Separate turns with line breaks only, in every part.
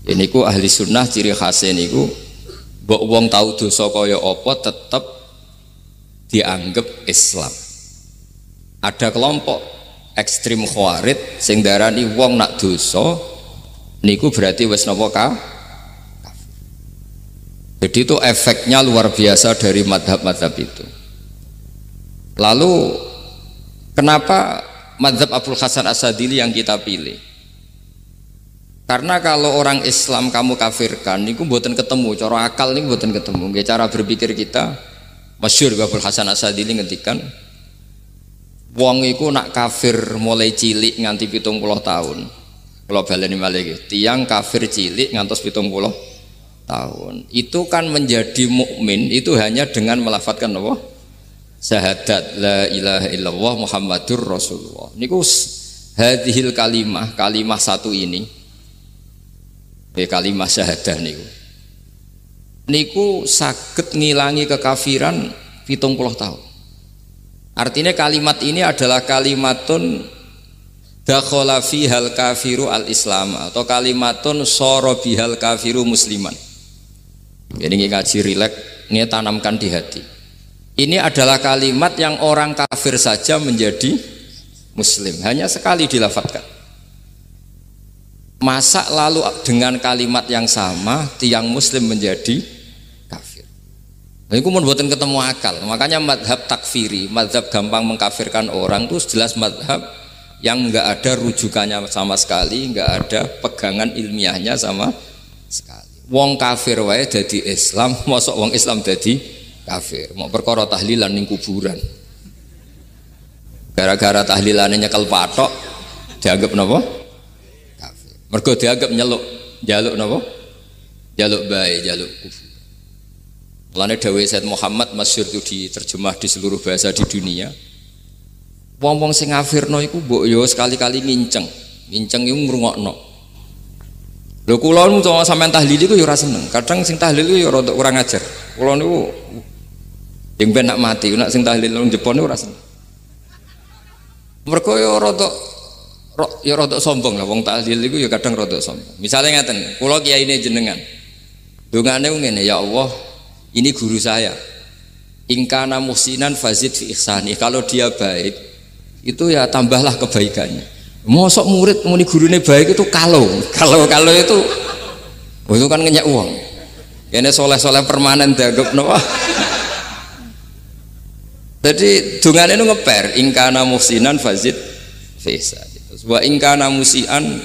Ini ku ahli sunnah ciri khasnya niku mbok wong tau dosa kaya apa tetep dianggap Islam. Ada kelompok ekstrim khawarij sing darani wong nak dosa niku berarti wis napa kafir. Jadi itu efeknya luar biasa dari madhab-madhab itu. Lalu kenapa madhab Abul Hasan As-Sadili yang kita pilih? Karena kalau orang Islam kamu kafirkan niku mboten ketemu, cara akal niku mboten ketemu. Nggih cara berpikir kita masyhur Abul Hasan As-Sadili ngendikan wong iku nak kafir mulai cilik nganti 70 tahun. Kalau baleni malih tiyang kafir cilik ngantos 70 tahun. Itu kan menjadi mukmin itu hanya dengan melafadzkan apa? Syahadat la ilaha illallah Muhammadur Rasulullah. Niku hadhil kalimah satu ini. Kalimah syahadah niku saged ngilangi kekafiran 70 tahun. Artinya kalimat ini adalah kalimatun dakhala fihal kafiru al-islam atau kalimatun sara bihal kafiru musliman. Jadi ngaji rileks, ini tanamkan di hati. Ini adalah kalimat yang orang kafir saja menjadi muslim, hanya sekali dilafadzkan. Masa lalu dengan kalimat yang sama tiang muslim menjadi kafir. Ini kemudian buatan ketemu akal. Makanya madhab takfiri, madhab gampang mengkafirkan orang itu jelas madhab yang enggak ada rujukannya sama sekali, enggak ada pegangan ilmiahnya sama sekali. Wong kafir wae jadi Islam, mosok wong Islam jadi kafir. Mau perkara tahlilan ning kuburan. Gara-gara tahlilane nyekel patok dianggap napa? Kafir. Mergo dianggap njaluk napa? Jaluk bae, jaluk kufur. Mulane dawuh Said Muhammad masyhur itu diterjemah di seluruh bahasa di dunia. Wong-wong sing ngafirno iku mbok yo sekali-kali nginceng iku ngrungokno. Lho kula nu sampean tahlil iku ya ora seneng. Kadang sing tahlil iku ya rada kurang ajar. Kula niku yang ben nak mati, nak sing tahlil nang Jepang niku ora seneng. Mergo ya rada sombong lah wong tahlil iku ya kadang rada sombong. Misale ngaten, kula kiyaine jenengan. Dongane ngene, ya Allah, ini guru saya. Ingkana muhsinan fazid fi ihsani. Kalau dia baik, itu ya tambahlah kebaikannya. Mosok murid muni gurune baik itu kalau itu kan ngenyak uang. Kene soleh-soleh permanen dianggap napa? Jadi dungane itu ngeper ingkana muhsinan fazid fisa. Wa ingkana musian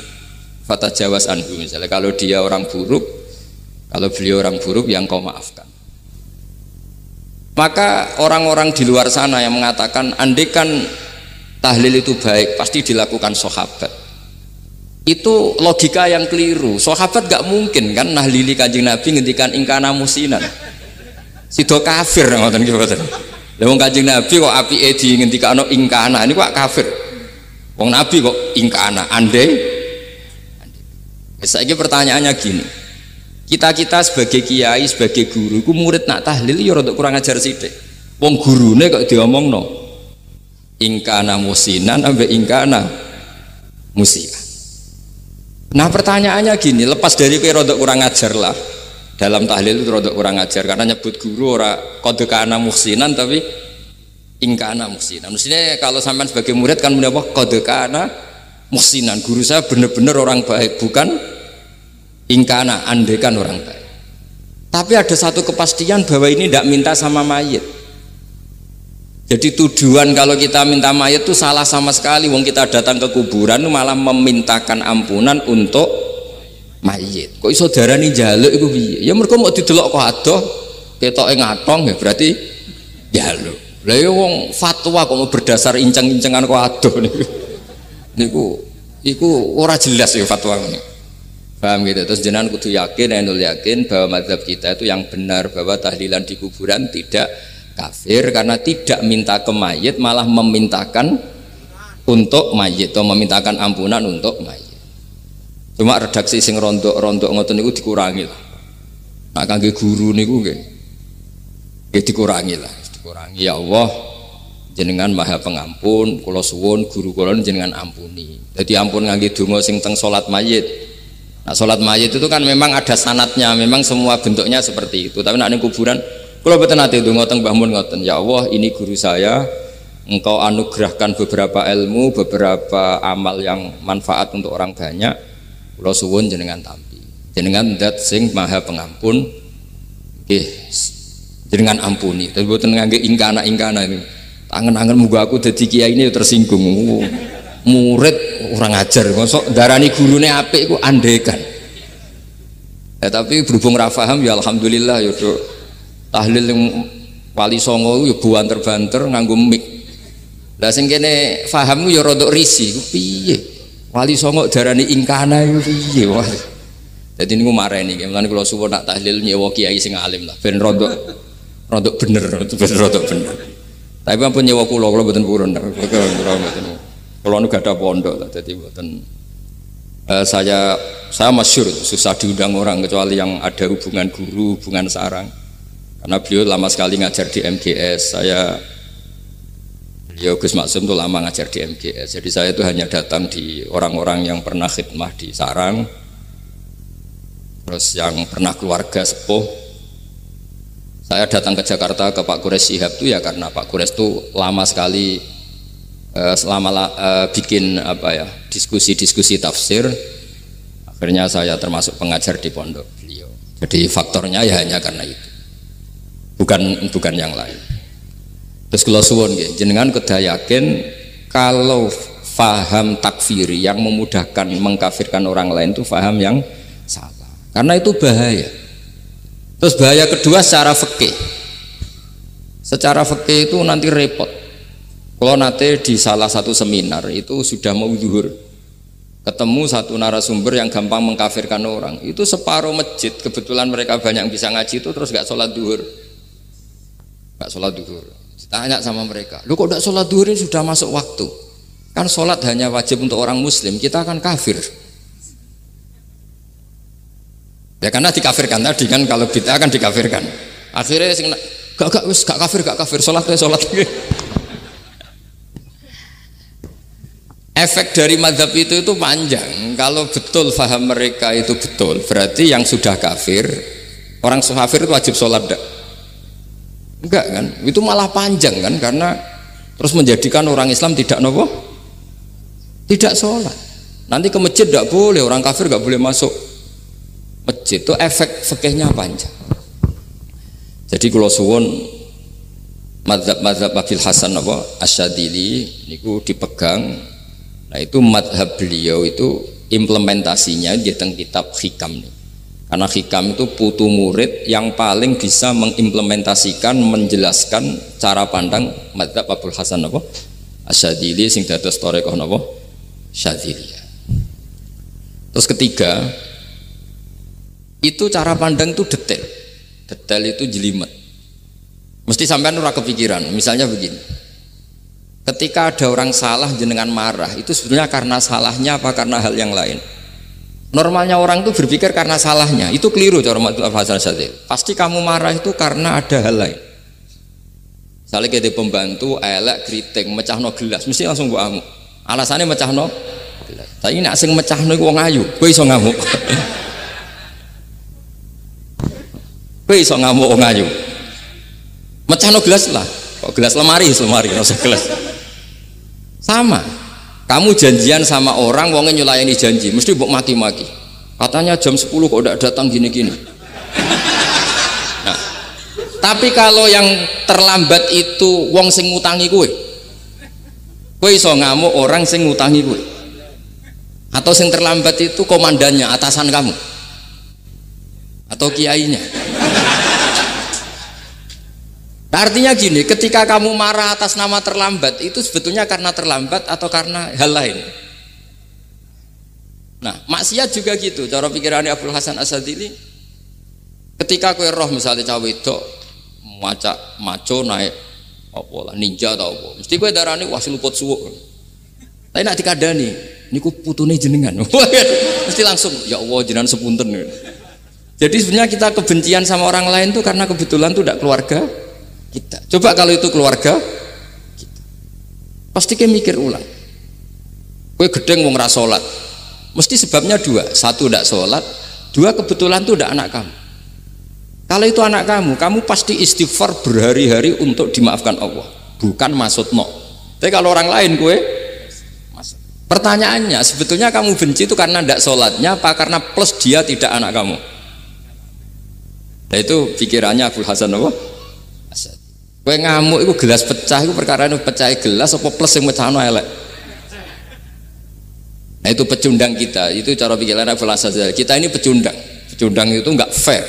fatajawas anhu. Misalnya kalau dia orang buruk, kalau beliau orang buruk yang kau maafkan. Maka orang-orang di luar sana yang mengatakan andekan tahlil itu baik pasti dilakukan sahabat, itu logika yang keliru. Sahabat gak mungkin kan nahlili Kanjeng Nabi ngendikan ingkana musinan sido kafir ngoten nggih mboten. Lah wong Kanjeng Nabi kok apike di ngendikano ingkana ini kok kafir. Wong Nabi kok ingkana andai. Saiki pertanyaannya gini, kita sebagai kiai, sebagai guru ku murid nak tahlil ya rada kurang ajar sithik. Wong gurune kok diomongno ingkana musinan ambek ingkana musia. Nah pertanyaannya gini, lepas dari kowe rodok kurang ajar lah dalam tahlil itu rodok kurang ajar karena nyebut guru ora kode kana musinan tapi ingkana musinan. Mestinya kalau sampean sebagai murid kan menapa kode kana musinan, guru saya benar-benar orang baik, bukan ingkana andekan orang baik. Tapi ada satu kepastian bahwa ini tidak minta sama mayit. Jadi tujuan kalau kita minta mayat itu salah sama sekali. Wong kita datang ke kuburan malah memintakan ampunan untuk mayit. Kok iso darani njaluk iku piye? Ya mergo mau didelok kok adoh ketoke ngatong ya berarti njaluk. Lah ya wong fatwa kok mau berdasar inceng-incengan kok adoh niku. Iku ora jelas ya fatwa ngene. Paham gitu. Terus jenengan kudu yakin, yakin bahwa mazhab kita itu yang benar, bahwa tahlilan di kuburan tidak kafir karena tidak minta ke mayit, malah memintakan untuk mayit atau memintakan ampunan untuk mayit. Cuma redaksi sing rondok ngoten niku dikurangi lah. Nah kangge guru niku nggih dikurangi lah, dikurangi. Ya Allah, jenengan Maha Pengampun, kula suwun guru kula jenengan ampuni. Jadi ampun ngangge donga sing teng salat mayit. Nah, sholat mayit itu kan memang ada sanatnya, memang semua bentuknya seperti itu. Tapi nak ning kuburan, kalau betul nanti itu ngotong Mbah Mun ngoten, ya Allah ini guru saya, engkau anugerahkan beberapa ilmu, beberapa amal yang manfaat untuk orang banyak. Kula suwun jenengan tampi. Jenengan zat sing maha pengampun. Nggih, jenengan ampuni. Tapi boten ngangge ingkana-ingkana ini. Angen-angen muga aku dadi kiai ini tersinggung. Murid orang ajar, mosok darani gurune apik iku andekan. Ya, tapi berhubung ra paham ya alhamdulillah ya do. Tahlil yang Wali Songo ya buanter-banter nganggo mic. Lah sing kene paham ya rada risi, piye? Wali Songo darani ingkana iku piye? Wah. Dadi niku mareni, mulane kula suwun nak tahlil nyewa kiai sing alim lah ben rada bener, ben rada bener. Tapi ampun nyewa kula mboten purun. Kula nu gak ada pondok lah, dadi mboten saya masyhur susah diundang orang kecuali yang ada hubungan guru, hubungan sarang. Karena beliau lama sekali ngajar di MGS. Beliau Gus Maksum itu lama ngajar di MGS. Jadi saya itu hanya datang di orang-orang yang pernah khidmah di sarang, terus yang pernah keluarga sepuh. Saya datang ke Jakarta ke Pak Quraisy Shihab itu ya karena Pak Quraisy itu lama sekali bikin diskusi-diskusi tafsir. Akhirnya saya termasuk pengajar di pondok beliau. Jadi faktornya ya hanya karena itu, bukan yang lain. Terus kalau suwon jenengan kedayakin kalau faham takfiri yang memudahkan mengkafirkan orang lain itu faham yang salah, karena itu bahaya. Terus bahaya kedua secara fikih. Secara fikih itu nanti repot. Kalau nanti di salah satu seminar itu sudah mau zuhur, ketemu satu narasumber yang gampang mengkafirkan orang, itu separuh masjid kebetulan mereka banyak yang bisa ngaji itu terus gak sholat duhur, ditanya sama mereka, lu kok gak sholat duhur, ini sudah masuk waktu, kan sholat hanya wajib untuk orang muslim, kita akan kafir ya karena dikafirkan tadi kan, kalau kita akan dikafirkan. Akhirnya gak kafir sholat. Efek dari mazhab itu panjang. Kalau betul faham mereka itu betul, berarti yang sudah kafir, orang kafir itu wajib sholat enggak kan? Itu malah panjang kan, karena terus menjadikan orang Islam tidak sholat. Nanti ke masjid tidak boleh, orang kafir nggak boleh masuk masjid. Itu efek fikihnya panjang. Jadi kalau suwon mazhab Abil Hasan Asyadili niku dipegang. Nah itu madhab beliau itu implementasinya di teng kitab Hikam nih. Karena Hikam itu putu murid yang paling bisa mengimplementasikan, menjelaskan cara pandang madhab Abul Hasan Asyadili sing dados thariqah Syadziliyah. Terus ketiga, itu cara pandang itu detail itu jelimet. Mesti sampean ora kepikiran. Misalnya begini. Ketika ada orang salah jenengan marah, itu sebenarnya karena salahnya apa karena hal yang lain? Normalnya orang itu berpikir karena salahnya, itu keliru cara Abul Hasan Asyadzili. Pasti kamu marah itu karena ada hal lain. Misalnya kita pembantu elek kriting mecahno gelas, mesti langsung mbok amuk. Alasannya mecahno gelas. Tapi nek sing mecahno iku wong ayu, kowe iso ngamuk. Kowe iso ngamuk wong ayu. Mecahno gelas lah. Kok gelas lemari, rasa gelas. Sama, kamu janjian sama orang, wongnya nyulayani janji, mesti mbok maki-maki. Katanya jam 10 kok udah datang gini-gini. Nah, tapi kalau yang terlambat itu wong sing ngutangi kowe iso ngamuk orang sing ngutangi kowe. Atau sing terlambat itu komandannya, atasan kamu, atau kiainya. Nah, artinya gini, ketika kamu marah atas nama terlambat itu sebetulnya karena terlambat atau karena hal lain. Nah, maksiat juga gitu. Cara pikirannya Abul Hasan Asyadzili, ketika kowe roh misalnya cawe itu maco naik apa lah ninja atau apa, mesti kowe darani wah luput suwuk. Tapi nak dikandani, niku putune jenengan. Mesti langsung ya Allah jenengan sepunten. Jadi sebenarnya kita kebencian sama orang lain itu karena kebetulan itu tidak keluarga kita. Coba kalau itu keluarga kita, pasti kayak mikir ulang. Kowe gedeng wong ra salat, Mesti sebabnya dua, satu tidak sholat, dua kebetulan itu tidak anak kamu. Kalau itu anak kamu, kamu pasti istighfar berhari-hari untuk dimaafkan Allah, bukan maksud no. Tapi kalau orang lain gue, pertanyaannya sebetulnya kamu benci itu karena tidak sholatnya apa karena plus dia tidak anak kamu? Nah itu pikirannya Abul Hasan apa? Gue ngamuk itu gelas pecah itu perkara itu pecah gelas apa plus yang pecah elek. Nah itu pecundang kita, itu cara pikiran Abul Hasan. Kita ini pecundang, pecundang itu nggak fair,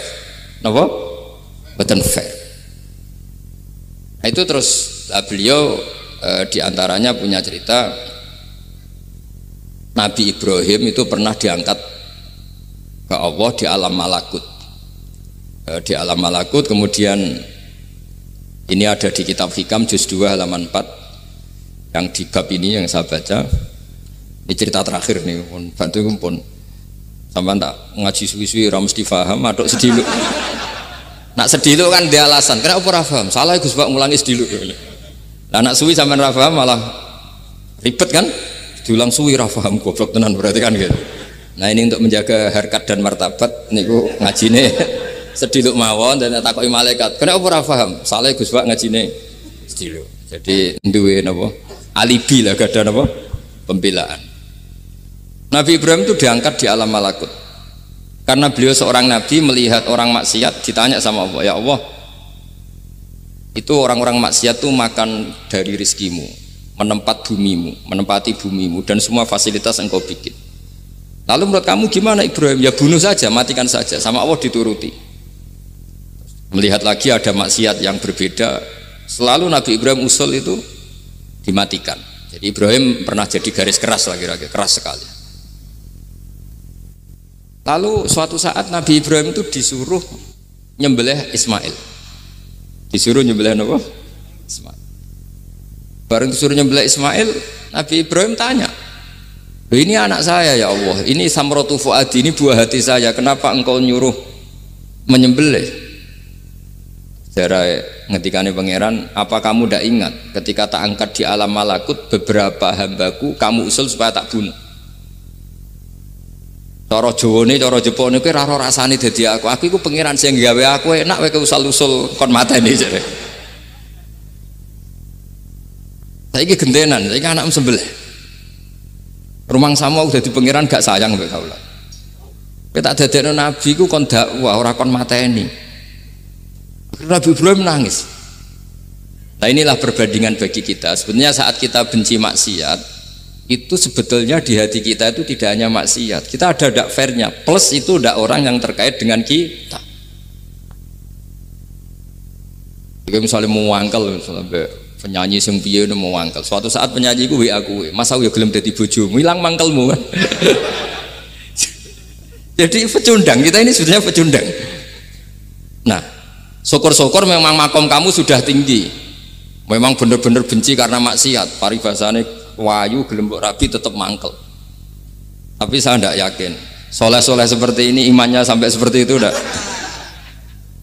apa? Betul fair. Nah itu terus beliau diantaranya punya cerita Nabi Ibrahim itu pernah diangkat ke Allah di alam malakut. Di alam malakut kemudian ini ada di kitab Hikam juz 2 halaman 4 yang di bab ini yang saya baca. Ini cerita terakhir nih, bantu pun sampai tak ngaji suwi-suwi ora mesti paham, aduk sediluk. Nak sediluk kan dia alasan, kenapa ora paham? Salah Gus Pak ngulangi sediluk. Lah nak suwi sampean ora paham malah ribet kan? Diulang suwi ora paham goblok tenan berarti kan gitu. Nah ini untuk menjaga harkat dan martabat niku ngajine sediluk mawon dan takoki malaikat. Kenapa ora paham? Salah Gus Pak ngajine sediluk. Jadi duwe napa? Alibi lah gak ada napa? Pembelaan. Nabi Ibrahim itu diangkat di alam malakut karena beliau seorang nabi melihat orang maksiat, ditanya sama Allah, ya Allah itu orang-orang maksiat itu makan dari rizkimu, menempati bumimu dan semua fasilitas engkau bikin. Lalu menurut kamu gimana Ibrahim? Ya bunuh saja, matikan saja. Sama Allah dituruti. Melihat lagi ada maksiat yang berbeda, selalu Nabi Ibrahim usul itu dimatikan. Jadi Ibrahim pernah jadi garis keras lah kira-kira, keras sekali. Lalu suatu saat Nabi Ibrahim itu disuruh nyembelih Ismail. Disuruh nyembelih apa? Ismail. Bareng disuruh nyembelih Ismail, Nabi Ibrahim tanya, ini anak saya ya Allah, ini samratu fuadi, ini buah hati saya, kenapa engkau nyuruh menyembelih? Secara ngetikane pangeran, apa kamu tidak ingat ketika tak angkat di alam malakut beberapa hambaku kamu usul supaya tak bunuh? Cara Jawane, cara Jepone kuwi ora rasane dadi aku. Aku iku pangeran sing gawe aku enak wae usul-usul kon mateni jare. Saiki gentenan, saiki anakmu sembelih. Rumang sama udah di pangeran gak sayang mbek kaula. Kowe tak dadekno nabi ku kon dakwah ora kon mateni. Nabi Ibrahim nangis. Nah inilah perbandingan bagi kita. Sebenarnya saat kita benci maksiat itu sebetulnya di hati kita itu tidak hanya maksiat, kita ada dak fairnya, plus itu dak orang yang terkait dengan kita. Jika misalnya mau wangkel, misalnya penyanyi sing piye mau wangkel, suatu saat penyanyi ku WA kuwe, masa ya gelem dadi bojomu, ilang mangkelmu kan. Jadi pecundang, kita ini sebetulnya pecundang. Nah, syukur-syukur memang makom kamu sudah tinggi, memang benar-benar benci karena maksiat, paribasane wayu gelembok rabi tetap mangkel. Tapi saya tidak yakin soleh-soleh seperti ini imannya sampai seperti itu tidak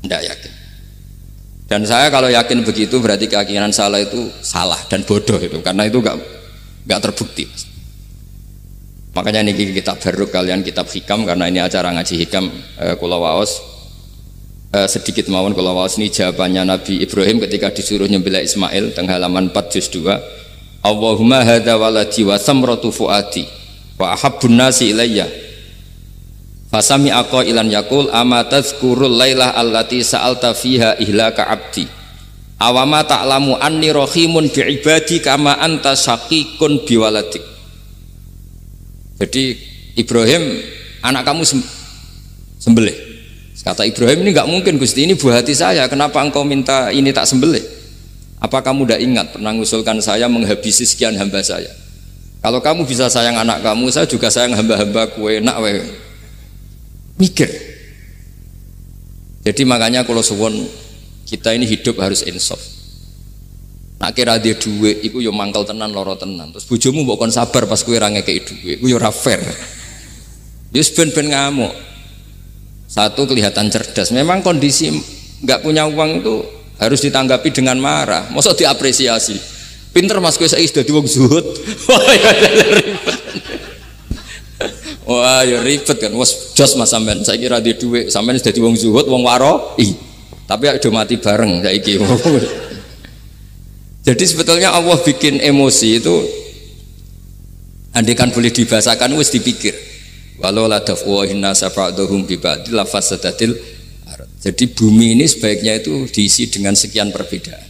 yakin. Dan saya kalau yakin begitu berarti keyakinan salah itu salah dan bodoh itu, karena itu nggak terbukti. Makanya ini kitab baru kalian kitab Hikam, karena ini acara ngaji Hikam kula waos sedikit mawon kula waos ini jawabannya Nabi Ibrahim ketika disuruh nyembelih Ismail teng halaman 4 juz 2. Allahumma hadza waladi wa samratu fuadi wa ahabbun nasi ilayya fasami aqailan yaqul ama tazkurul lailah allati sa'alta fiha ihlaka abdi awama ta'lamu anni rahimun bi ibadi kama anta syaqiqun bi waladik. Jadi Ibrahim, anak kamu sembelih. Kata Ibrahim, ini enggak mungkin Gusti, ini buah hati saya, kenapa engkau minta ini tak sembelih? Apa kamu tidak ingat pernah mengusulkan saya menghabisi sekian hamba saya? Kalau kamu bisa sayang anak kamu, saya juga sayang hamba-hamba kue nak we. Mikir. Jadi makanya kalau suwon kita ini hidup harus insaf. Nak kira dia duit, iku yo mangkel tenan, loro tenan. Terus bojomu mbok kon sabar pas kue ra ngekeki duit, iku yo ora fair. Yo ben-ben ngamuk. Satu kelihatan cerdas. Memang kondisi nggak punya uang itu harus ditanggapi dengan marah, masa diapresiasi. Pinter mas kowe saiki dadi wong zuhud. Wah, ya ribet kan. Wes jos Mas sampean. Saiki ra di dhuwit, sampean wis dadi wong zuhud, wong waroi. Tapi udah mati bareng saiki. Jadi sebetulnya Allah bikin emosi itu andai kan boleh dibahasakan wis dipikir. Walau la dafwahinna safa'dhum bi ba'dil lafasadatil ard. Jadi bumi ini sebaiknya itu diisi dengan sekian perbedaan.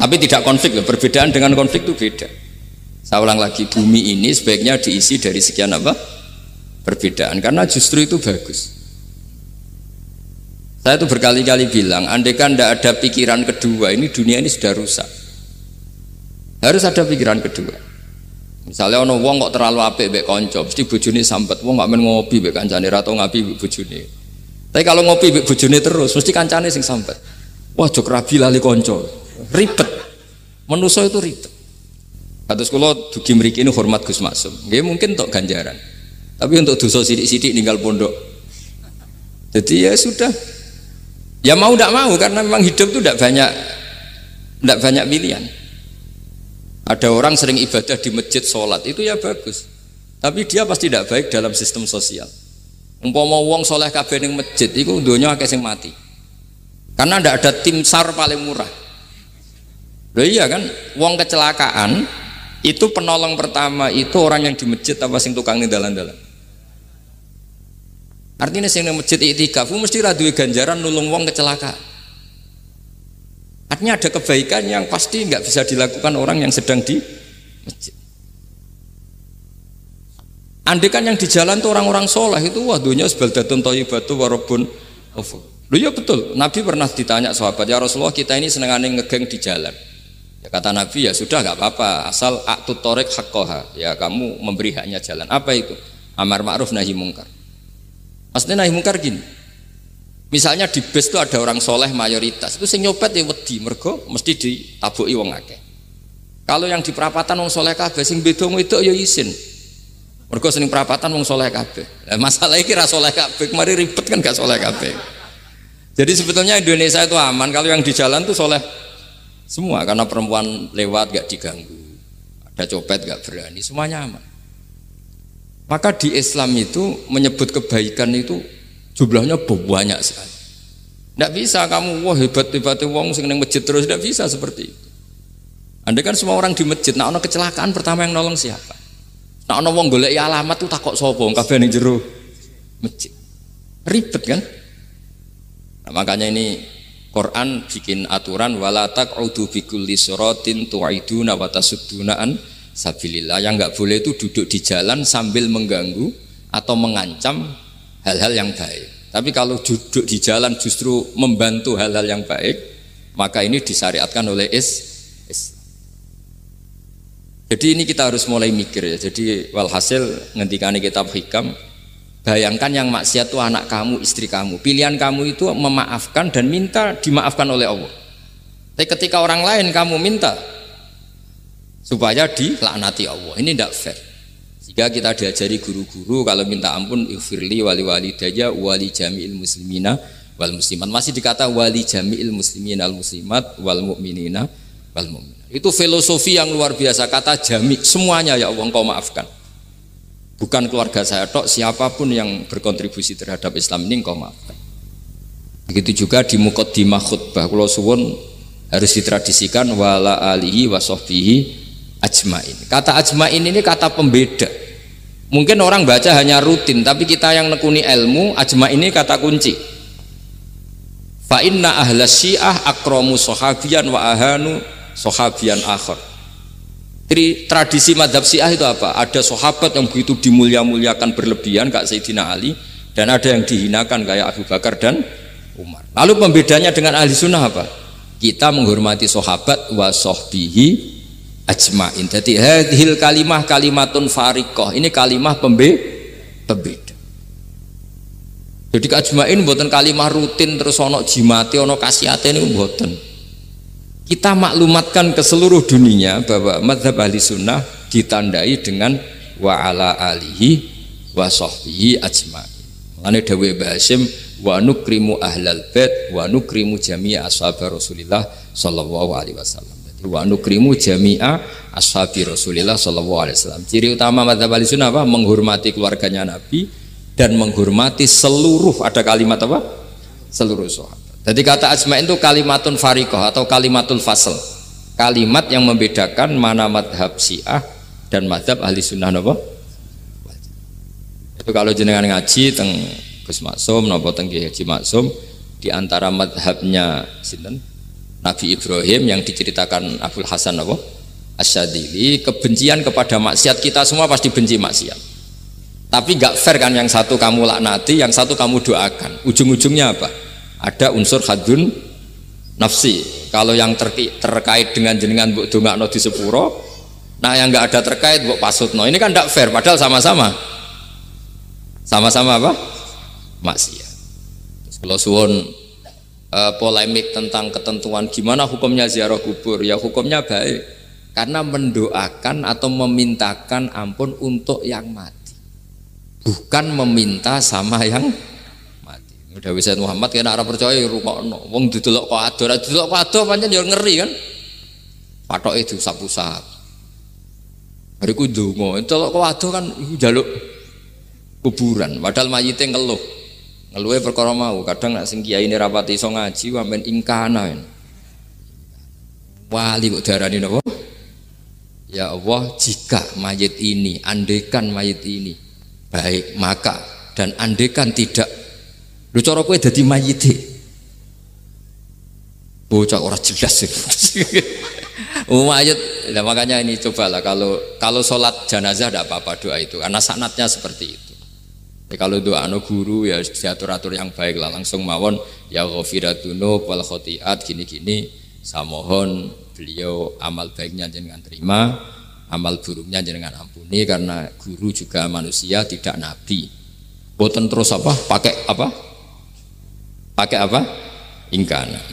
Tapi tidak konflik, perbedaan dengan konflik itu beda. Saya ulang lagi, bumi ini sebaiknya diisi dari sekian apa? Perbedaan, karena justru itu bagus. Saya itu berkali-kali bilang, andai kan tidak ada pikiran kedua, ini dunia ini sudah rusak. Harus ada pikiran kedua. Misalnya ono wong kok terlalu apik mbek kanca, mesti bojone sambat, wong gak men ngopi mbek kancane ra tau ngapi mbek bojone. Tapi kalau ngopi mbek bojone terus, mesti kancane sing sambat. Wah, jok rabi lali kanca. Ribet. Manusa itu ribet. Kados kula dugi mriki ini hormat Gus Maksum. Nggih mungkin untuk ganjaran. Tapi untuk dosa sidik-sidik ninggal pondok. Jadi ya sudah. Ya mau tidak mau karena memang hidup itu tidak banyak pilihan. Ada orang sering ibadah di masjid sholat itu ya bagus. Tapi dia pasti tidak baik dalam sistem sosial. Umpama wong soleh kabeh ning masjid itu donya akeh sing mati. Karena tidak ada tim SAR paling murah. Loh iya kan, wong kecelakaan itu penolong pertama itu orang yang di masjid apa sing tukang ning dalan-dalan. Artinya sing nang masjid iktikaf mesti ra duwe ganjaran nulung wong kecelakaan. Artinya ada kebaikan yang pasti nggak bisa dilakukan orang yang sedang di masjid. Andai kan yang di jalan tuh orang-orang soleh itu wah dunya sebaldatun thayyibatu wa rabbun ghafur. Loh ya betul, Nabi pernah ditanya sahabat, ya Rasulullah kita ini senengane ngegeng di jalan. Ya kata Nabi ya sudah nggak apa-apa asal a'tut thoriq haqqaha, ya kamu memberi haknya jalan. Apa itu? Amar ma'ruf nahi mungkar. Maksudnya nahi mungkar gini, misalnya di bus itu ada orang soleh mayoritas, itu sing nyopet ya wedi, mergo mesti ditabuki wong akeh. Kalau yang di perapatan wong soleh kabeh, sing beda itu ya isin, mergo sing perapatan wong soleh kabeh. Masalah iki ra soleh kabeh, kemari ribet kan gak soleh kabeh. Jadi sebetulnya Indonesia itu aman kalau yang di jalan tuh soleh semua, karena perempuan lewat gak diganggu, ada copet gak berani, semuanya aman. Maka di Islam itu menyebut kebaikan itu jumlahnya banyak sekali. Tidak bisa kamu wah hebat-hebatnya wong sing nang masjid terus, tidak bisa seperti itu. Andai kan semua orang di masjid, nah ono kecelakaan pertama yang nolong siapa? Nah ono wong golek alamat tuh takok sapa kabeh ning jero masjid. Ribet kan? Nah, makanya ini Quran bikin aturan wala taq'udu bi kulli siratin tu'iduna wa tasudduna an sabilillah. Yang nggak boleh itu duduk di jalan sambil mengganggu atau mengancam hal-hal yang baik. Tapi kalau duduk di jalan justru membantu hal-hal yang baik, maka ini disyariatkan oleh Islam. Jadi ini kita harus mulai mikir ya. Jadi walhasil ngendikane kitab Hikam, bayangkan yang maksiat itu anak kamu, istri kamu. Pilihan kamu itu memaafkan dan minta dimaafkan oleh Allah. Tapi ketika orang lain kamu minta supaya dilaknati Allah, ini tidak fair. Jika kita diajari guru-guru kalau minta ampun ighfirli wali walidayya wali jami'il muslimina wal muslimat, masih dikata wali jami'il muslimina wal muslimat wal mu'minina wal mu'minat. Itu filosofi yang luar biasa, kata jami' semuanya ya Allah engkau maafkan. Bukan keluarga saya tok, siapapun yang berkontribusi terhadap Islam ini engkau maafkan. Begitu juga di muqaddimah khutbah kula suwun harus ditradisikan wala alihi wa sahbihi ajmain. Kata ajmain ini kata pembeda. Mungkin orang baca hanya rutin, tapi kita yang nekuni ilmu, ajmain ini kata kunci. Fa inna ahlas syiah akramu sahabiyan wa ahanu sahabiyan akhar. Jadi tradisi madhab syiah itu apa? Ada sahabat yang begitu dimulia-muliakan berlebihan kayak Sayyidina Ali, dan ada yang dihinakan kayak Abu Bakar dan Umar. Lalu pembedanya dengan ahli sunnah apa? Kita menghormati sahabat wa sahbihi ajmain. Jadi hadhil kalimah kalimatun fariqah. Ini kalimah pembeda. Jadi ajmain mboten kalimah rutin terus ono jimate ono kasiate niku mboten. Kita maklumatkan ke seluruh dunia bahwa mazhab ahli sunnah ditandai dengan wa ala alihi wa sahbihi ajmain. Mulane dawuh Mbah Hasyim wa nukrimu ahlal bait wa nukrimu jami'a ashab Rasulillah sallallahu alaihi wasallam. wa nukrimu jami'a ashabi Rasulillah sallallahu alaihi wasallam. Ciri utama madzhab Ahlussunnah apa? Menghormati keluarganya Nabi dan menghormati seluruh, ada kalimat apa? Seluruh sahabat. Jadi kata ajma'in itu kalimatun fariqah atau kalimatul fasl. Kalimat yang membedakan mana madhab Syiah dan madhab Ahlussunnah apa? Itu kalau jenengan ngaji teng Gus Maksum napa teng Haji Maksum, di antara madhabnya sinten Nabi Ibrahim yang diceritakan Abdul Hasan apa Asyadili, kebencian kepada maksiat, kita semua pasti benci maksiat, tapi gak fair kan, yang satu kamu laknati, yang satu kamu doakan. Ujung-ujungnya apa? Ada unsur hadun nafsi. Kalau yang terkait dengan jenengan mbok dongakno di sepuro, nah yang nggak ada terkait mbok pasutno, ini kan tidak fair, padahal sama-sama apa? Maksiat. Terus kalau suwun polemik tentang ketentuan gimana hukumnya ziarah kubur, ya hukumnya baik karena mendoakan atau memintakan ampun untuk yang mati, bukan meminta sama yang mati. Udah bisa Muhammad kena arah percaya rukokno wong didelok kok ado pancen ya ngeri kan, patoke diusap-usap bariku ndonga delok kok ado kan iku njaluk kuburan, padahal mayite ngeluhe perkara mau. Kadang nek sing kiai ini rapati iso ngaji wamen ingkana wali kok darani napa? Ya Allah, jika mayit ini, andekan mayit ini baik, maka, dan andekan tidak, lu cara kowe dadi mayite bocah ora jelas mayit. Nah, makanya ini cobalah kalau sholat jenazah tidak apa-apa doa itu karena sanatnya seperti itu. Kalau doa guru ya diatur-atur yang baik lah, langsung mawon ya ghafiratunu wal khotiat gini-gini, saya mohon beliau amal baiknya jangan terima, amal buruknya jangan ampuni, karena guru juga manusia tidak nabi. Boten terus apa pakai apa ingkana.